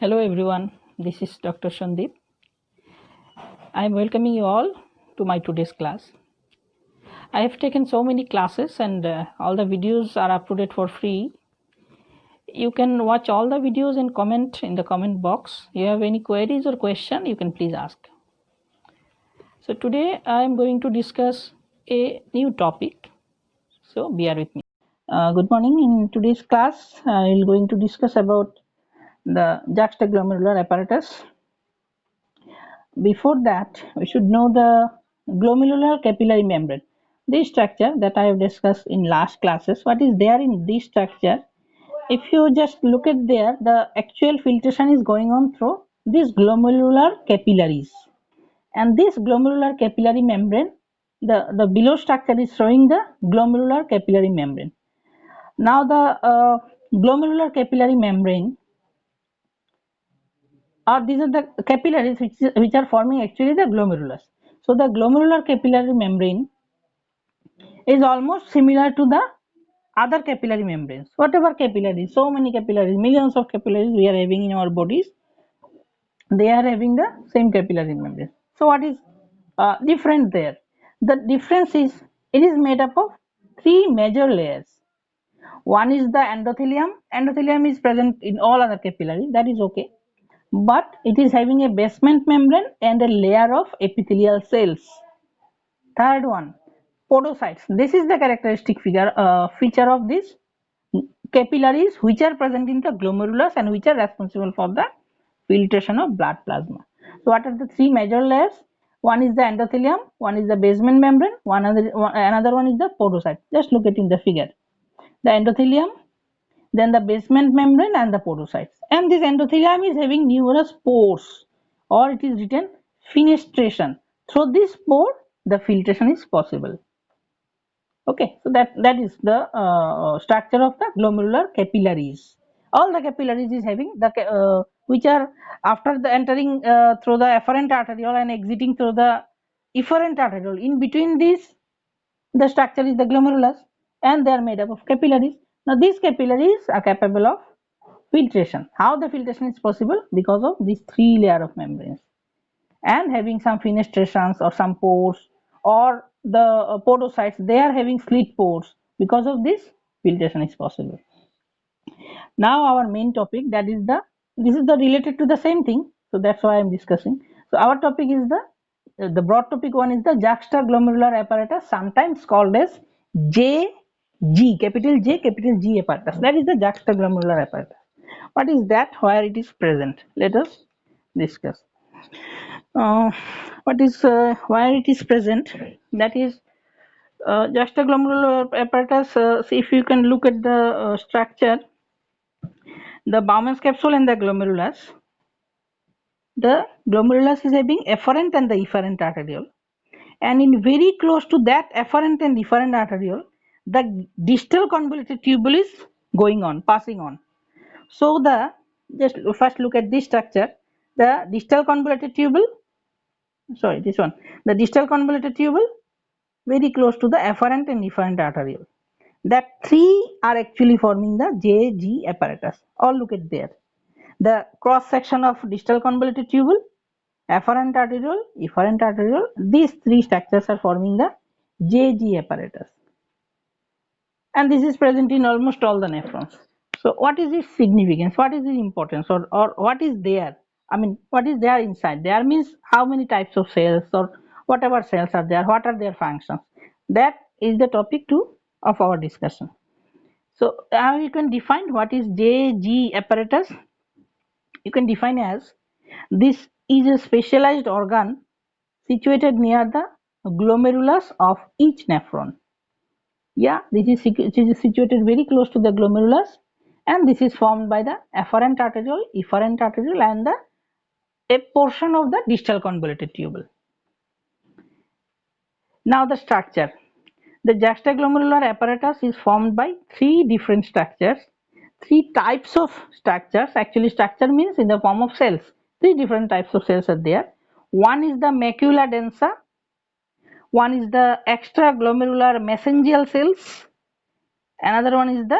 Hello everyone, this is Dr. Sandeep. I am welcoming you all to my today's class. I have taken so many classes and all the videos are uploaded for free. You can watch all the videos and comment in the comment box. If you have any queries or question, you can please ask. So today I am going to discuss a new topic. So bear with me. Good morning. In today's class, I will going to discuss about the juxtaglomerular apparatus. Before that, we should know the glomerular capillary membrane. This structure that I have discussed in last classes, what is there in this structure? If you just look at there, the actual filtration is going on through these glomerular capillaries. And this glomerular capillary membrane, the below structure is showing the glomerular capillary membrane. Now the glomerular capillary membrane, or these are the capillaries which are forming actually the glomerulus. So the glomerular capillary membrane is almost similar to the other capillary membranes. Whatever capillaries, so many capillaries, millions of capillaries we are having in our bodies, they are having the same capillary membrane. So what is different there? The difference is it is made up of three major layers. One is the endothelium. Endothelium is present in all other capillaries, that is okay. But it is having a basement membrane and a layer of epithelial cells. Third one, podocytes. This is the characteristic feature of these capillaries which are present in the glomerulus and which are responsible for the filtration of blood plasma. So what are the three major layers? One is the endothelium, one is the basement membrane, another one is the podocyte. Just look at in the figure. The endothelium, then the basement membrane and the podocytes. And this endothelium is having numerous pores, or it is written fenestration. Through this pore, the filtration is possible. Okay, so that is the structure of the glomerular capillaries. All the capillaries is having the which are after the entering through the afferent arteriole and exiting through the efferent arteriole. In between these, the structure is the glomerulus, and they are made up of capillaries. Now these capillaries are capable of filtration. How the filtration is possible? Because of these three layer of membranes and having some fenestrations or some pores, or the podocytes, they are having slit pores. Because of this, filtration is possible. Now our main topic, that is this is the related to the same thing, so that's why I am discussing. So our topic is the broad topic one is the juxtaglomerular apparatus, sometimes called as JG, capital J, capital G apparatus. That is the juxtaglomerular apparatus. What is that? Where it is present? Let us discuss. What is where it is present? That is juxtaglomerular apparatus. See if you can look at the structure. The Bowman's capsule and the glomerulus. The glomerulus is having efferent and the efferent arteriole, and in very close to that efferent and efferent arteriole, the distal convoluted tubule is going on, passing on. So the just first look at this structure. The distal convoluted tubule, sorry, this one, the distal convoluted tubule very close to the afferent and efferent arteriole. That three are actually forming the JG apparatus. All look at there. The cross section of distal convoluted tubule, afferent arteriole, efferent arteriole, these three structures are forming the JG apparatus. And this is present in almost all the nephrons. So what is its significance? What is its importance? Or what is there? I mean, what is there inside? There means how many types of cells or whatever cells are there, what are their functions? That is the topic 2 of our discussion. So now you can define what is JG apparatus. You can define as this is a specialized organ situated near the glomerulus of each nephron. Yeah, this is situated very close to the glomerulus, and this is formed by the afferent arteriole, efferent arteriole, and a portion of the distal convoluted tubule. Now the structure. The juxtaglomerular apparatus is formed by three different structures, three types of structures. Actually, structure means in the form of cells. Three different types of cells are there. One is the macula densa, one is the extraglomerular mesangial cells, another one is the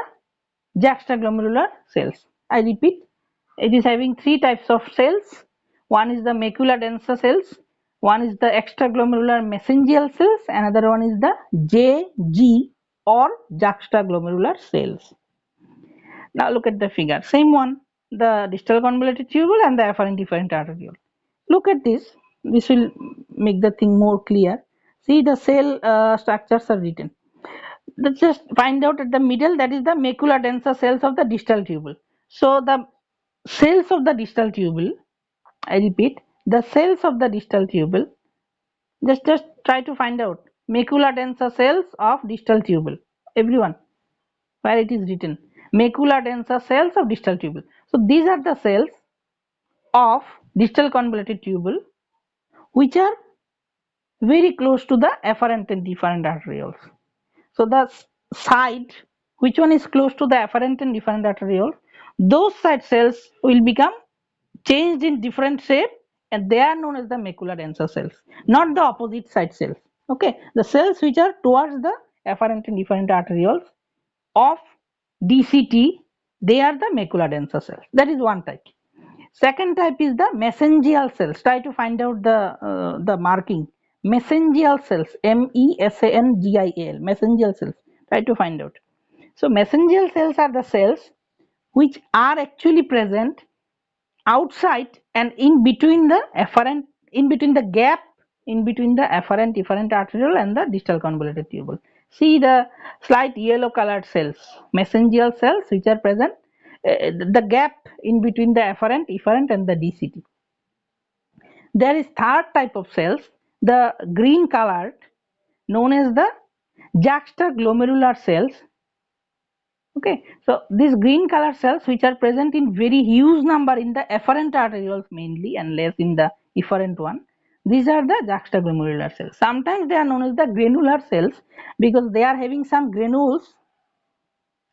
juxtaglomerular cells. I repeat, It is having three types of cells. One is the Macula Densa cells, one is the extraglomerular mesangial cells, another one is the JG or Juxtaglomerular cells. Now look at the figure. Same one, the distal convoluted tubule and the afferent efferent arteriole. Look at this. This will make the thing more clear. See, the cell structures are written. Let's just find out at the middle, that is the macula densa cells of the distal tubule. So the cells of the distal tubule, I repeat, the cells of the distal tubule, just try to find out macula densa cells of distal tubule. Everyone, where it is written macula densa cells of distal tubule. So these are the cells of distal convoluted tubule which are very close to the afferent and deferent arterioles. So the side which one is close to the afferent and deferent arteriole, those side cells will become changed in different shape and they are known as the macula densa cells, not the opposite side cells. Okay, the cells which are towards the afferent and deferent arterioles of DCT, they are the macula densa cells. That is one type. Second type is the mesangial cells. Try to find out the marking. Mesangial cells, MESANGIAL, mesangial cells. Try to find out. So mesangial cells are the cells which are actually present outside and in between the afferent, in between the gap in between the afferent efferent arteriole and the distal convoluted tubule. See the slight yellow colored cells, mesangial cells which are present, the gap in between the afferent efferent and the DCT. There is third type of cells, the green colored, known as the juxtaglomerular cells. Okay, so these green color cells which are present in very huge number in the afferent arterioles mainly and less in the efferent one, these are the juxtaglomerular cells. Sometimes they are known as the granular cells because they are having some granules.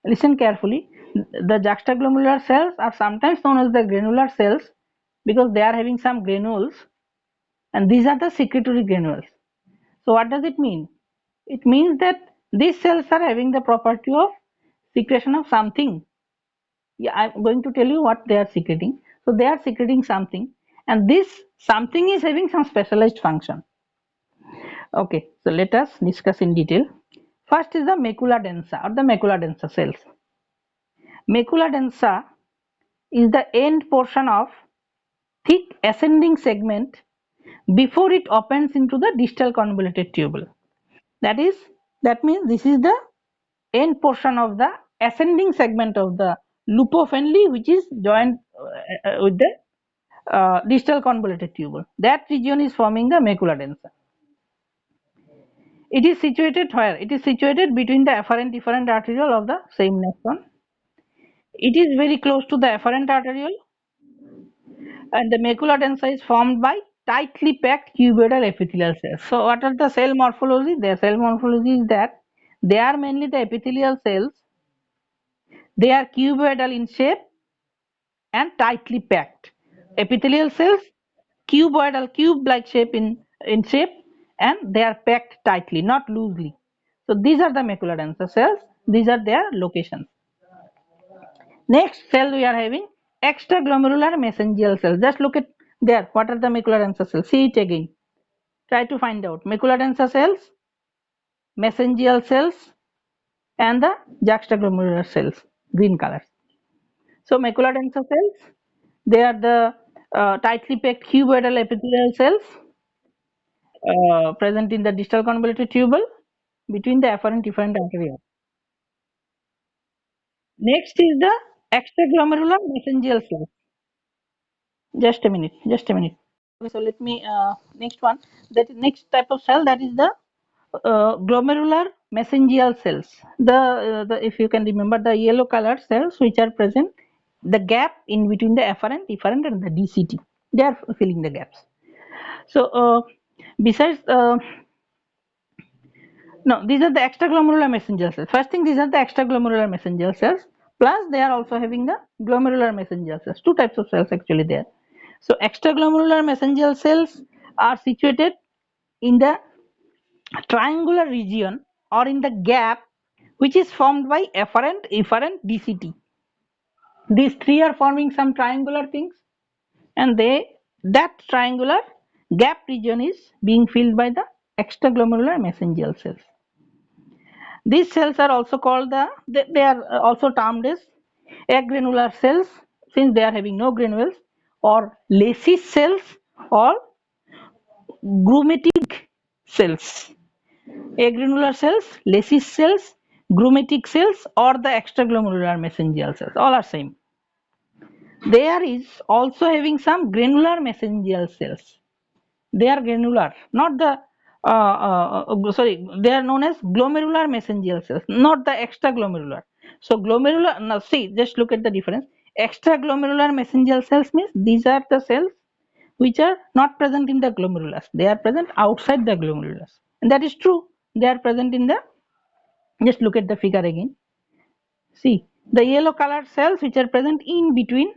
Listen carefully, the juxtaglomerular cells are sometimes known as the granular cells because they are having some granules, and these are the secretory granules. So what does it mean? It means that these cells are having the property of secretion of something. Yeah, I'm going to tell you what they are secreting. So they are secreting something, and this something is having some specialized function. Okay, so let us discuss in detail. First is the macula densa or the macula densa cells. Macula densa is the end portion of thick ascending segment before it opens into the distal convoluted tubule. That means this is the end portion of the ascending segment of the loop of Henle, which is joined with the distal convoluted tubule. That region is forming the macula densa. It is situated where? It is situated between the afferent efferent arteriole of the same nephron. It is very close to the afferent arteriole, and the macula densa is formed by tightly packed cuboidal epithelial cells. So what are the cell morphology? Their cell morphology is that they are mainly the epithelial cells. They are cuboidal in shape and tightly packed. Epithelial cells, cuboidal, cube-like shape in shape, and they are packed tightly, not loosely. So these are the macula densa cells. These are their locations. Next cell we are having extraglomerular mesangial cells. Just look at there. What are the macula densa cells? See it again. Try to find out macula densa cells, mesangial cells, and the juxtaglomerular cells, green colors. So macula densa cells, they are the tightly packed cuboidal epithelial cells present in the distal convoluted tubule between the afferent efferent arteriole. Next is the extraglomerular mesangial cells. Just a minute, just a minute. Okay, so let me next one. That is next type of cell, that is the glomerular mesangial cells. The if you can remember the yellow colored cells which are present, the gap in between the afferent, efferent, and the DCT. They are filling the gaps. So besides no, these are the extraglomerular mesangial cells. First thing, these are the extraglomerular mesangial cells. Plus, they are also having the glomerular mesangial cells. Two types of cells actually there. So, extraglomerular mesangial cells are situated in the triangular region or in the gap which is formed by afferent, efferent, DCT. These three are forming some triangular things, and that triangular gap region is being filled by the extraglomerular mesangial cells. These cells are also called they are also termed as agranular cells, since they are having no granules, or Lacey's cells, or grumatic cells. Agranular cells, Lacey's cells, grumatic cells, or the extraglomerular mesangial cells, all are same. There is also having some granular mesangial cells. They are granular, not the sorry, they are known as glomerular mesangial cells, not the extraglomerular. So glomerular, now see, just look at the difference. Extraglomerular mesangial cells means these are the cells which are not present in the glomerulus. They are present outside the glomerulus, and that is true. They are present in the, just look at the figure again. See, the yellow colored cells which are present in between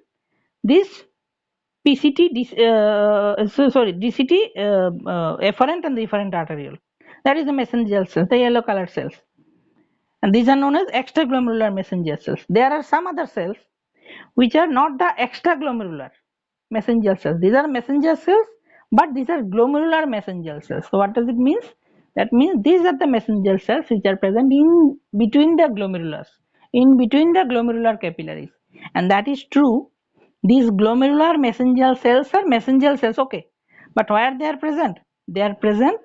this PCT, DCT, efferent and the efferent arteriole. That is the mesangial cells, the yellow colored cells. And these are known as extraglomerular mesangial cells. There are some other cells which are not the extraglomerular mesangial cells. These are mesangial cells, but these are glomerular mesangial cells. So what does it mean? That means these are the mesangial cells which are present in between the glomerulus, in between the glomerular capillaries. And that is true. These glomerular mesangial cells are mesangial cells, okay. But where they are present? They are present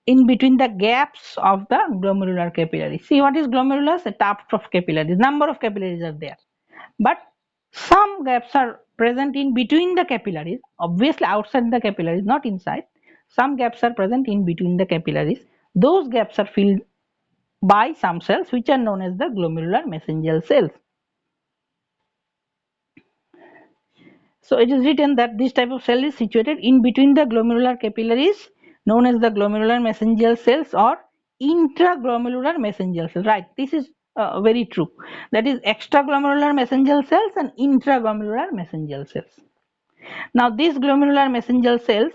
in between the gaps of the glomerular capillaries. See, what is glomerulus? A tuft of capillaries. Number of capillaries are there. But some gaps are present in between the capillaries, obviously outside the capillaries, not inside. Some gaps are present in between the capillaries. Those gaps are filled by some cells which are known as the glomerular mesangial cells. So it is written that this type of cell is situated in between the glomerular capillaries, known as the glomerular mesangial cells or intraglomerular mesangial cells. Right, this is very true. That is extraglomerular mesangial cells and intraglomerular mesangial cells. Now these glomerular mesangial cells,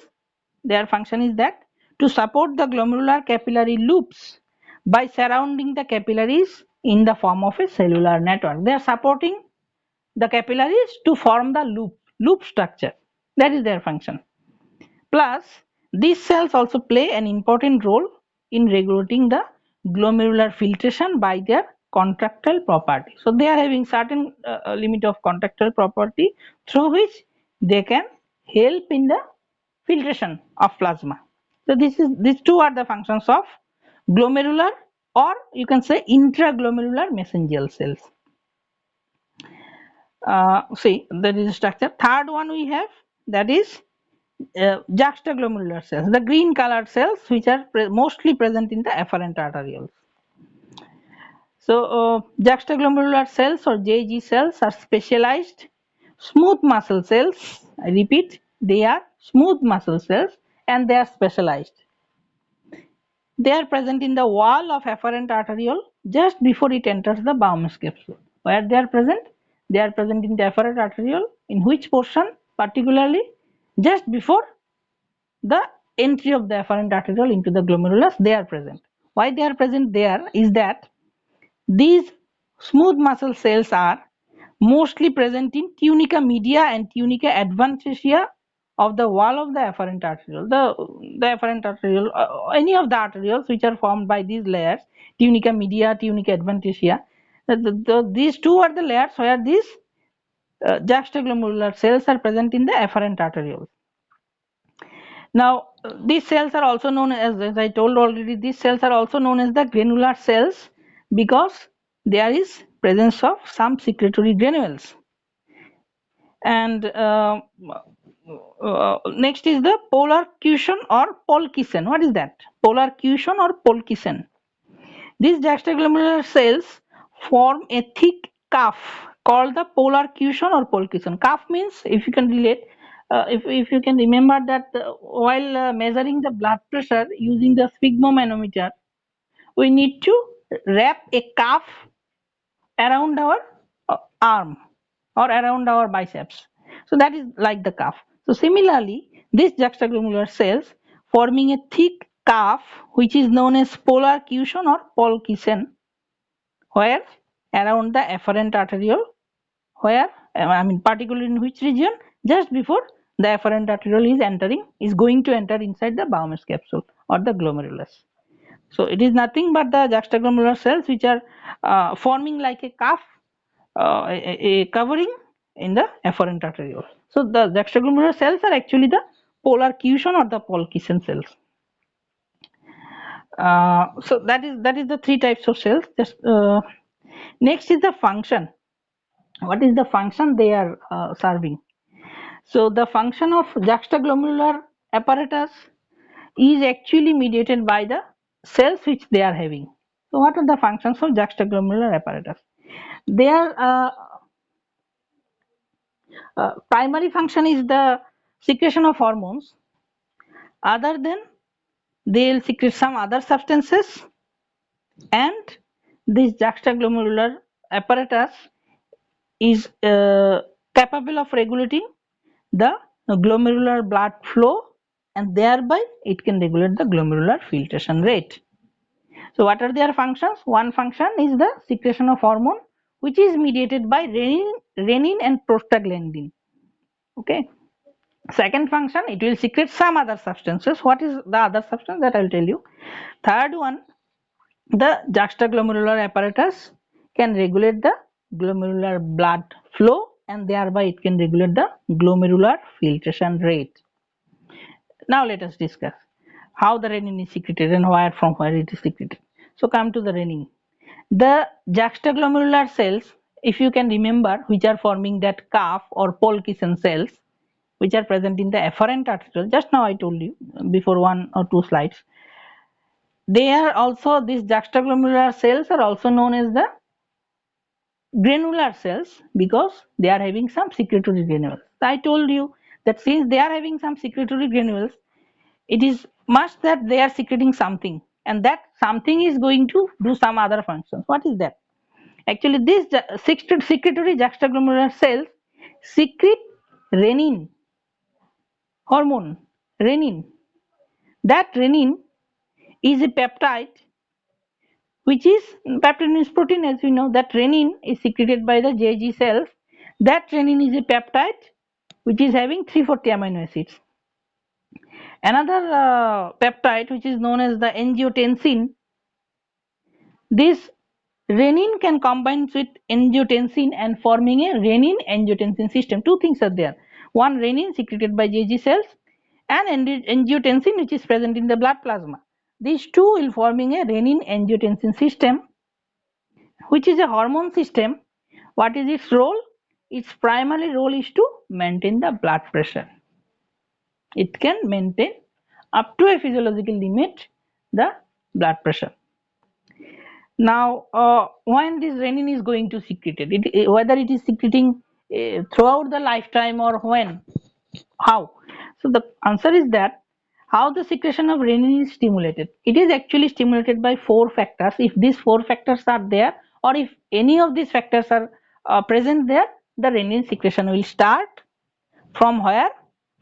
their function is that to support the glomerular capillary loops by surrounding the capillaries in the form of a cellular network. They are supporting the capillaries to form the loop structure. That is their function. Plus, these cells also play an important role in regulating the glomerular filtration by their contractile property. So they are having certain limit of contractile property through which they can help in the filtration of plasma. So these two are the functions of glomerular, or you can say intraglomerular mesangial cells. See, that is the structure. Third one we have, that is juxtaglomerular cells, the green colored cells which are mostly present in the afferent arterioles. So juxtaglomerular cells or JG cells are specialized smooth muscle cells. I repeat, they are smooth muscle cells and they are specialized. They are present in the wall of afferent arteriole just before it enters the Bowman's capsule. Where they are present? They are present in the afferent arteriole. In which portion? Particularly just before the entry of the afferent arteriole into the glomerulus, they are present. Why they are present there is that these smooth muscle cells are mostly present in tunica media and tunica adventitia of the wall of the afferent arteriole. The afferent arteriole, any of the arterioles which are formed by these layers, tunica media, tunica adventitia, these two are the layers where these juxtaglomerular cells are present in the afferent arterioles. Now, these cells are also known as I told already, these cells are also known as the granular cells because there is presence of some secretory granules. And next is the polar cushion or polkison. What is that? Polar cushion or polkison. These juxtaglomerular cells form a thick cuff called the polar cushion or polkison. Cuff means, if you can relate, if you can remember that while measuring the blood pressure using the sphygmomanometer, we need to wrap a cuff around our arm or around our biceps. So that is like the cuff. So similarly, these juxtaglomerular cells forming a thick cuff which is known as polar cushion or polkison, where around the afferent arteriole where, I mean particularly in which region? Just before the afferent arteriole is going to enter inside the Baume's capsule or the glomerulus. So it is nothing but the juxtaglomerular cells which are forming like a cuff, a covering in the afferent arteriole. So the juxtaglomerular cells are actually the polar cushion or the Pulkyson cells. So that is the three types of cells. Just next is the function. What is the function they are serving? So the function of juxtaglomerular apparatus is actually mediated by the cells which they are having. So what are the functions of juxtaglomerular apparatus? Their primary function is the secretion of hormones. Other than, they will secrete some other substances, and this juxtaglomerular apparatus is capable of regulating the glomerular blood flow, and thereby it can regulate the glomerular filtration rate. So what are their functions? One function is the secretion of hormone, which is mediated by renin and prostaglandin. Okay. Second function, it will secrete some other substances. What is the other substance? That I will tell you. Third one, the juxtaglomerular apparatus can regulate the glomerular blood flow, and thereby it can regulate the glomerular filtration rate. Now let us discuss how the renin is secreted and from where it is secreted. So come to the renin. The juxtaglomerular cells, if you can remember, which are forming that cuff or Pulkyson cells, which are present in the afferent arteriole, just now I told you before 1 or 2 slides. They are also, these juxtaglomerular cells are also known as the granular cells because they are having some secretory granules. I told you that since they are having some secretory granules, it is must that they are secreting something, and that something is going to do some other functions. What is that? Actually, these secretory juxtaglomerular cells secrete renin hormone, renin. That renin is a peptide, which is, peptide means protein, as we know. That renin is secreted by the JG cells. That renin is a peptide which is having 340 amino acids. Another peptide which is known as the angiotensin, this renin can combine with angiotensin and forming a renin-angiotensin system. Two things are there. One, renin secreted by JG cells, and angiotensin which is present in the blood plasma. These two will forming a renin-angiotensin system, which is a hormone system. What is its role? Its primary role is to maintain the blood pressure. It can maintain up to a physiological limit the blood pressure. Now, when this renin is going to secrete it, whether it is secreting throughout the lifetime or when, how? So the answer is that how the secretion of renin is stimulated. It is actually stimulated by 4 factors. If these 4 factors are there, or if any of these factors are present there, the renin secretion will start from where?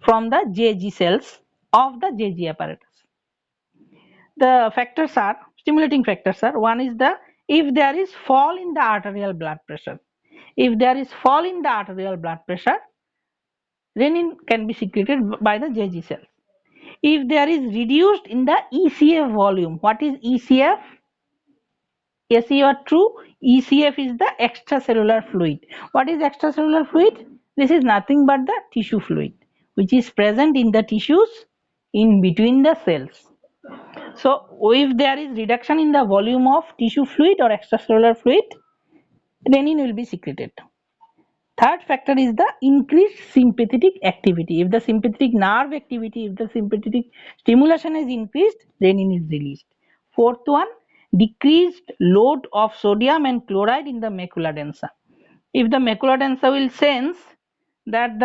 From the JG cells of the JG apparatus. The factors are, stimulating factors are, one is the, if there is fall in the arterial blood pressure. If there is fall in the arterial blood pressure, renin can be secreted by the JG cells. If there is reduced in the ECF volume, what is ECF? Yes, you are true. ECF is the extracellular fluid. What is extracellular fluid? This is nothing but the tissue fluid, which is present in the tissues in between the cells. So, if there is reduction in the volume of tissue fluid or extracellular fluid, renin will be secreted. Third factor is the increased sympathetic activity. If the sympathetic nerve activity, if the sympathetic stimulation is increased, renin is released. Fourth one, decreased load of sodium and chloride in the macula densa. If the macula densa will sense that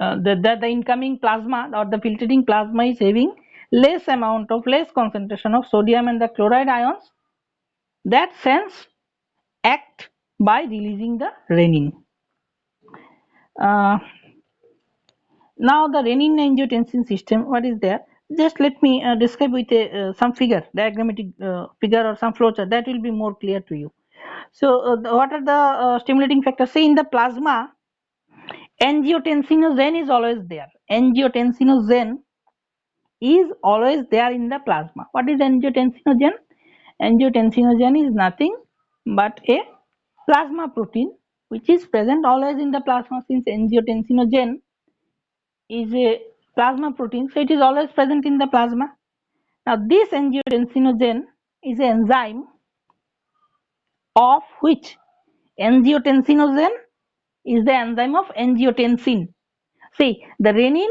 the incoming plasma or the filtrating plasma is having less concentration of sodium and the chloride ions, that sense act by releasing the renin. Now the renin-angiotensin system, what is there? Just let me describe with some figure, diagrammatic figure or some flowchart, that will be more clear to you. So what are the stimulating factors? Say in the plasma, angiotensinogen is always there. Angiotensinogen is always there in the plasma. What is angiotensinogen? Angiotensinogen is nothing but a plasma protein which is present always in the plasma. Since angiotensinogen is a plasma protein, so it is always present in the plasma. Now this angiotensinogen is an enzyme of which angiotensinogen is the enzyme of angiotensin. See, the renin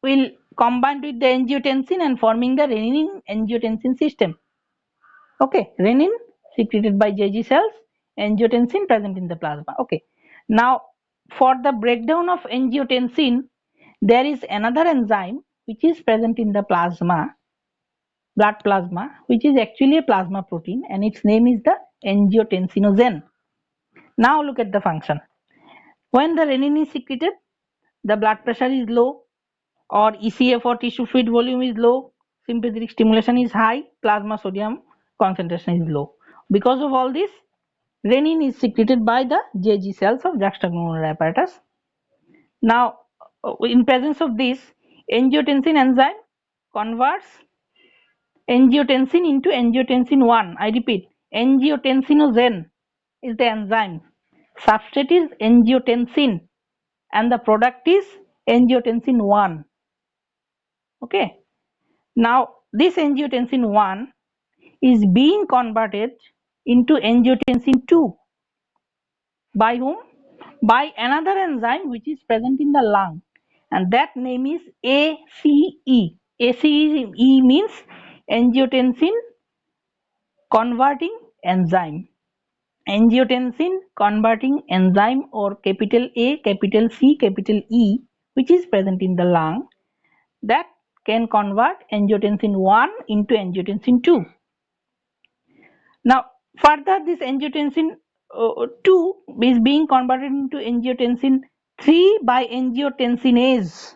will combine with the angiotensin and forming the renin-angiotensin system. Okay, renin secreted by JG cells, angiotensin present in the plasma. Okay, now for the breakdown of angiotensin, there is another enzyme which is present in the plasma, blood plasma, which is actually a plasma protein, and its name is the angiotensinogen. Now look at the function. When the renin is secreted, the blood pressure is low, or ECF or tissue fluid volume is low, sympathetic stimulation is high, plasma sodium concentration is low. Because of all this, renin is secreted by the JG cells of juxtaglomerular apparatus. Now, in presence of this, angiotensin enzyme converts angiotensin into angiotensin 1. I repeat, angiotensinogen is the enzyme. Substrate is angiotensin and the product is angiotensin 1. Okay. Now this angiotensin 1 is being converted into angiotensin 2 by whom? By another enzyme which is present in the lung, and that name is ACE. ACE means angiotensin converting enzyme. Angiotensin converting enzyme, or capital A, capital C, capital E, which is present in the lung, that can convert angiotensin 1 into angiotensin 2. Now further, this angiotensin 2 is being converted into angiotensin 3 by angiotensinase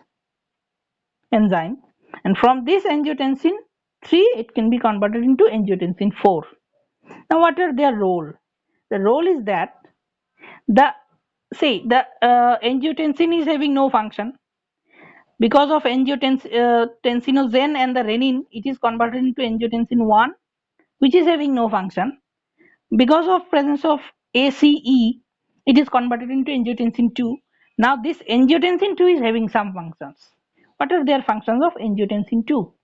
enzyme, and from this angiotensin 3 it can be converted into angiotensin 4. Now what are their role? The role is that the angiotensin is having no function. Because of angiotensinogen and the renin, it is converted into angiotensin 1, which is having no function. Because of presence of ACE, it is converted into angiotensin 2. Now this angiotensin 2 is having some functions. What are their functions of angiotensin 2?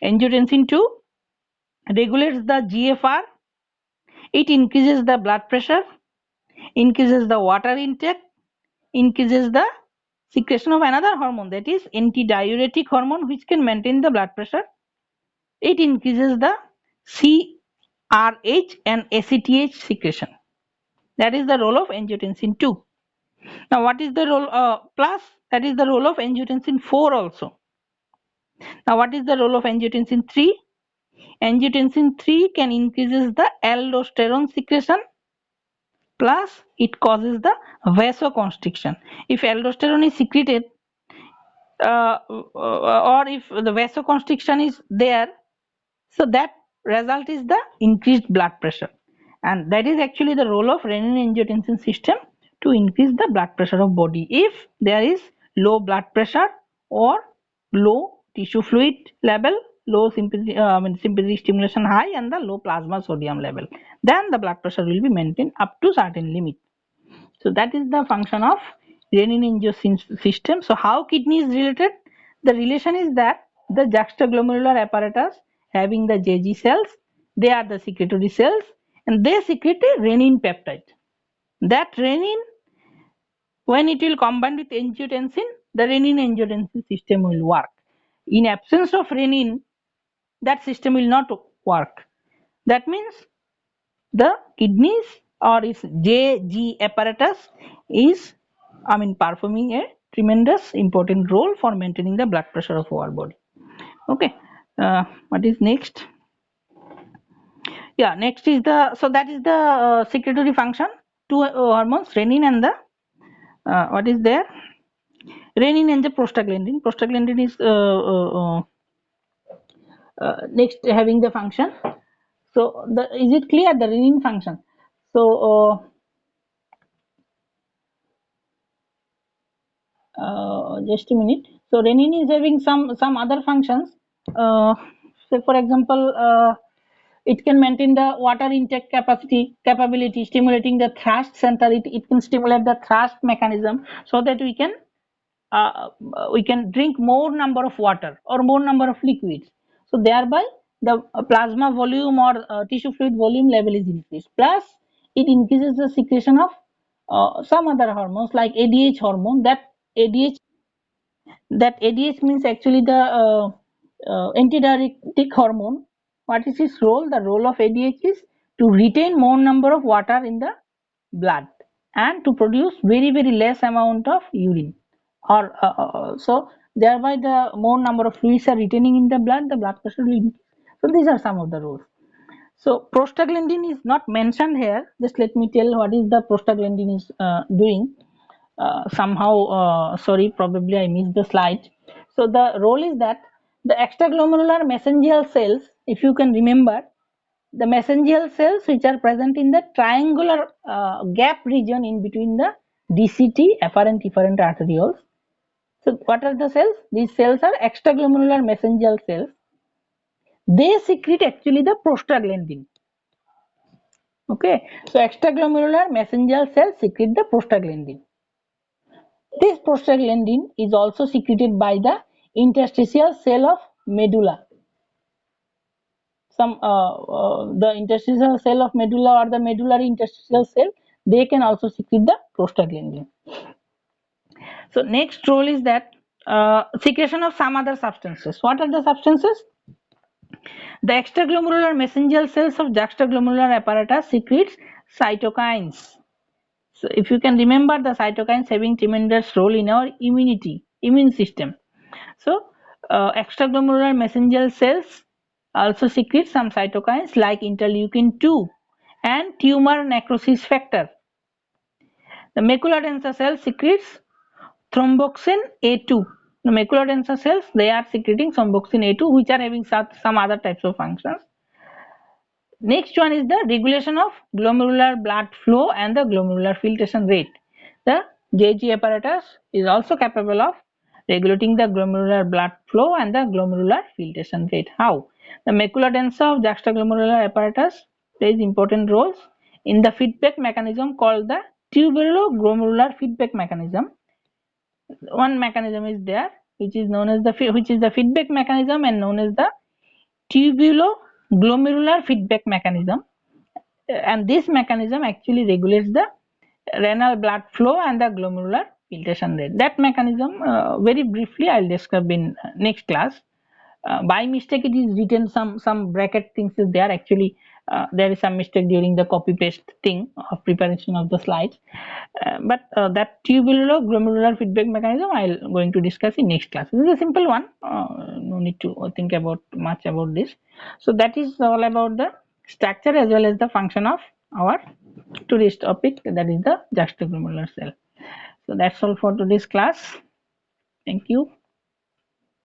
Angiotensin 2 regulates the GFR, it increases the blood pressure, increases the water intake, increases the secretion of another hormone, that is antidiuretic hormone, which can maintain the blood pressure. It increases the CRH and ACTH secretion. That is the role of angiotensin 2. Now what is the role, plus that is the role of angiotensin 4 also. Now what is the role of angiotensin 3? Angiotensin 3 can increases the aldosterone secretion, plus it causes the vasoconstriction. If aldosterone is secreted, or if the vasoconstriction is there, so that result is the increased blood pressure, and that is actually the role of renin-angiotensin system, to increase the blood pressure of body if there is low blood pressure or low tissue fluid level, low sympathetic stimulation high, and the low plasma sodium level, then the blood pressure will be maintained up to certain limit. So that is the function of renin-angiotensin system. So how kidney is related? The relation is that the juxtaglomerular apparatus having the JG cells, they are the secretory cells, and they secrete a renin peptide. That renin, when it will combine with angiotensin, the renin-angiotensin system will work. In absence of renin, that system will not work. That means the kidneys or its JG apparatus is performing a tremendous important role for maintaining the blood pressure of our body. Okay, what is next? Yeah, next is the, so that is the secretory function. Two hormones, renin and the what is there? Renin and the prostaglandin. Prostaglandin is next having the function. So is it clear the renin function? So just a minute. So renin is having some other functions. Say for example, it can maintain the water intake capability, stimulating the thrust center. It can stimulate the thrust mechanism so that we can drink more number of water or more number of liquids. So thereby the plasma volume or tissue fluid volume level is increased. Plus it increases the secretion of some other hormones like ADH hormone. ADH ADH means actually the antidiuretic hormone. What is its role? The role of ADH is to retain more number of water in the blood and to produce very less amount of urine. Or so thereby the more number of fluids are retaining in the blood pressure will increase. So these are some of the rules. So prostaglandin is not mentioned here. Just let me tell what is the prostaglandin is doing. Somehow, sorry, probably I missed the slide. So the role is that the extraglomerular mesangial cells, if you can remember, the mesangial cells which are present in the triangular gap region in between the DCT, afferent efferent arterioles. So what are the cells? These cells are extraglomerular mesangial cells. They secrete actually the prostaglandin. Okay, so extraglomerular mesangial cells secrete the prostaglandin. This prostaglandin is also secreted by the interstitial cell of medulla. The interstitial cell of medulla or the medullary interstitial cell, they can also secrete the prostaglandin. So next role is that secretion of some other substances. What are the substances? The extraglomerular mesangial cells of juxtaglomerular apparatus secretes cytokines. So if you can remember, the cytokines having tremendous role in our immune system. So extraglomerular mesangial cells also secrete some cytokines like interleukin 2 and tumor necrosis factor. The macula densa cell secretes thromboxane A2. The macula densa cells, they are secreting thromboxane A2, which are having some other types of functions. Next one is the regulation of glomerular blood flow and the glomerular filtration rate. The JG apparatus is also capable of regulating the glomerular blood flow and the glomerular filtration rate. How? The macula densa of juxtaglomerular apparatus plays important roles in the feedback mechanism called the tuberoglomerular feedback mechanism. One mechanism is there which is the feedback mechanism and known as the tubuloglomerular feedback mechanism, and this mechanism actually regulates the renal blood flow and the glomerular filtration rate. That mechanism, very briefly, I'll describe in next class. By mistake, it is written some bracket things is there. Actually, there is some mistake during the copy paste thing of preparation of the slides. But that tubuloglomerular feedback mechanism I'll going to discuss in next class. This is a simple one. No need to think about much about this. So that is all about the structure as well as the function of our today's topic, that is the juxtaglomerular cell. So that's all for today's class. Thank you.